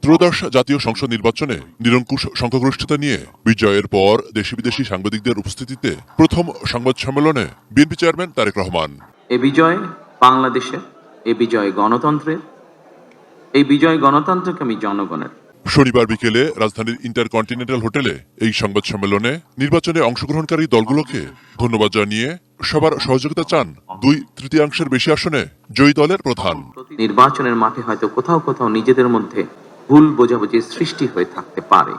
ত্রয়োদশ জাতীয় সংসদ নির্বাচনে নিরঙ্কুশ সংখ্যাগরিষ্ঠতা নিয়ে বিজয়ের পর দেশি বিদেশি সাংবাদিকদের উপস্থিতিতে প্রথম সংবাদ সম্মেলনে বিএনপি চেয়ারম্যান তারেক রহমান। এ বিজয় বাংলাদেশের, এ বিজয় গণতন্ত্রের, এই বিজয় গণতন্ত্রকামী জনগণের। শনিবার বিকেলে রাজধানীর ইন্টারকন্টিনেন্টাল হোটেলে এই সংবাদ সম্মেলনে নির্বাচনে অংশগ্রহণকারী দলগুলোকে ধন্যবাদ জানিয়ে সবার সহযোগিতা চান 2/3 বেশি আসনে জয়ী দলের প্রধান। নির্বাচনের মাঠে হয়তো কোথাও কোথাও নিজেদের মধ্যে ভুল বোঝাবুঝির সৃষ্টি হয়ে থাকতে পারে,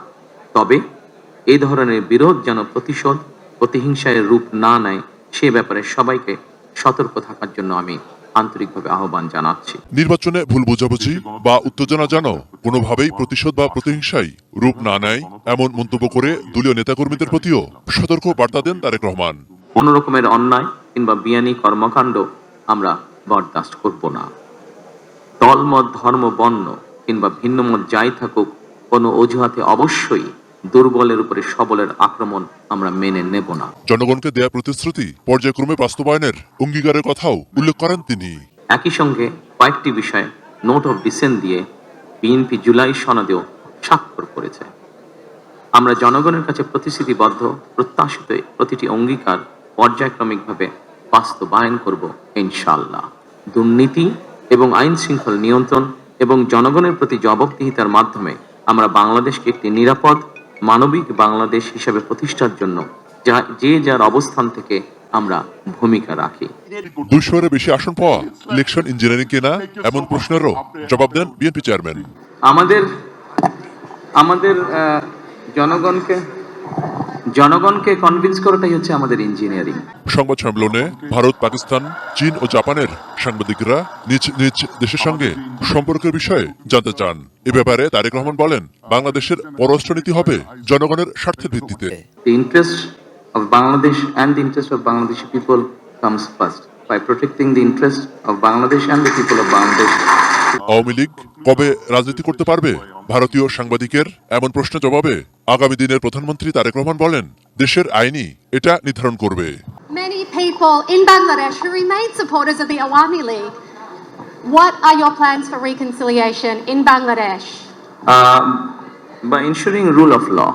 তবে এই ধরনের বিরোধ যেন প্রতিশোধ, প্রতিহিংসায় রূপ না নেয় সে ব্যাপারে সবাইকে সতর্ক থাকার জন্য আমি আন্তরিকভাবে আহ্বান জানাচ্ছি। নির্বাচনে ভুল বোঝাবুঝি বা উত্তেজনা যেন কোনোভাবেই প্রতিশোধ বা প্রতিহিংসায় রূপ না নেয় এমন মন্তব্য করে দলীয় নেতাকর্মীদের প্রতিও সতর্ক বার্তা দেন তারেক রহমান। কোন রকমের অন্যায় কিংবা বিয়ানি কর্মকাণ্ড আমরা বরদাস্ত করব না। দলমত, ধর্ম, বর্ণ কিংবা ভিন্ন মত যাই থাকুক, কোনো অজুহাতে অবশ্যই দুর্বলের উপরে সবলের আক্রমণ আমরা মেনে নেব না। জনগণকে দেয়া প্রতিশ্রুতি পর্যায়ক্রমে বাস্তবায়নের অঙ্গীকারের কথাও উল্লেখ করেন তিনি। একই সঙ্গে কয়েকটি বিষয়ে নোট অফ ডিসেন্ট দিয়ে বিএনপি জুলাই সনদেও স্বাক্ষর করেছে। আমরা জনগণের কাছে প্রতিশ্রুতিবদ্ধ, প্রত্যাশিত প্রতিটি অঙ্গীকার পর্যায়ক্রমিকভাবে বাস্তবায়ন করব ইনশাআল্লাহ। দুর্নীতি এবং আইন শৃঙ্খল নিয়ন্ত্রণ এবং জনগণের প্রতি জবাবদিহিতার মাধ্যমে আমরা বাংলাদেশকে একটি নিরাপদ, মানবিক বাংলাদেশ হিসেবে প্রতিষ্ঠার জন্য যে যার অবস্থান থেকে আমরা ভূমিকা রাখি। 200-এর বেশি আসন পাওয়া ইলেকশন ইঞ্জিনিয়ারিং কিনা এমন প্রশ্নেরও জবাব দেন বিএনপি চেয়ারম্যান। আমাদের জনগণকে কনভিন্স করাটাই হচ্ছে আমাদের ইঞ্জিনিয়ারিং। সংবাদ সম্মেলনে ভারত, পাকিস্তান, চীন ও জাপানের সাংবাদিকরা নিজ নিজ দেশের সঙ্গে সম্পর্কের বিষয়ে জানতে চান। এ ব্যাপারে তারেক রহমান বলেন, বাংলাদেশের পররাষ্ট্রনীতি হবে জনগণের স্বার্থের ভিত্তিতে। The interest of Bangladesh and the interest of Bangladeshi people comes first. By protecting the interest of Bangladesh and the people of Bangladesh. Awami League কবে রাজনীতি করতে পারবে ভারতীয় সাংবাদিকের এমন প্রশ্নের জবাবে আগামী দিনের প্রধানমন্ত্রী তারেক রহমান বলেন, দেশের আইনই এটা নির্ধারণ করবে। Many people in Bangladesh who remain supporters of the Awami League. What are your plans for reconciliation in Bangladesh? By ensuring rule of law.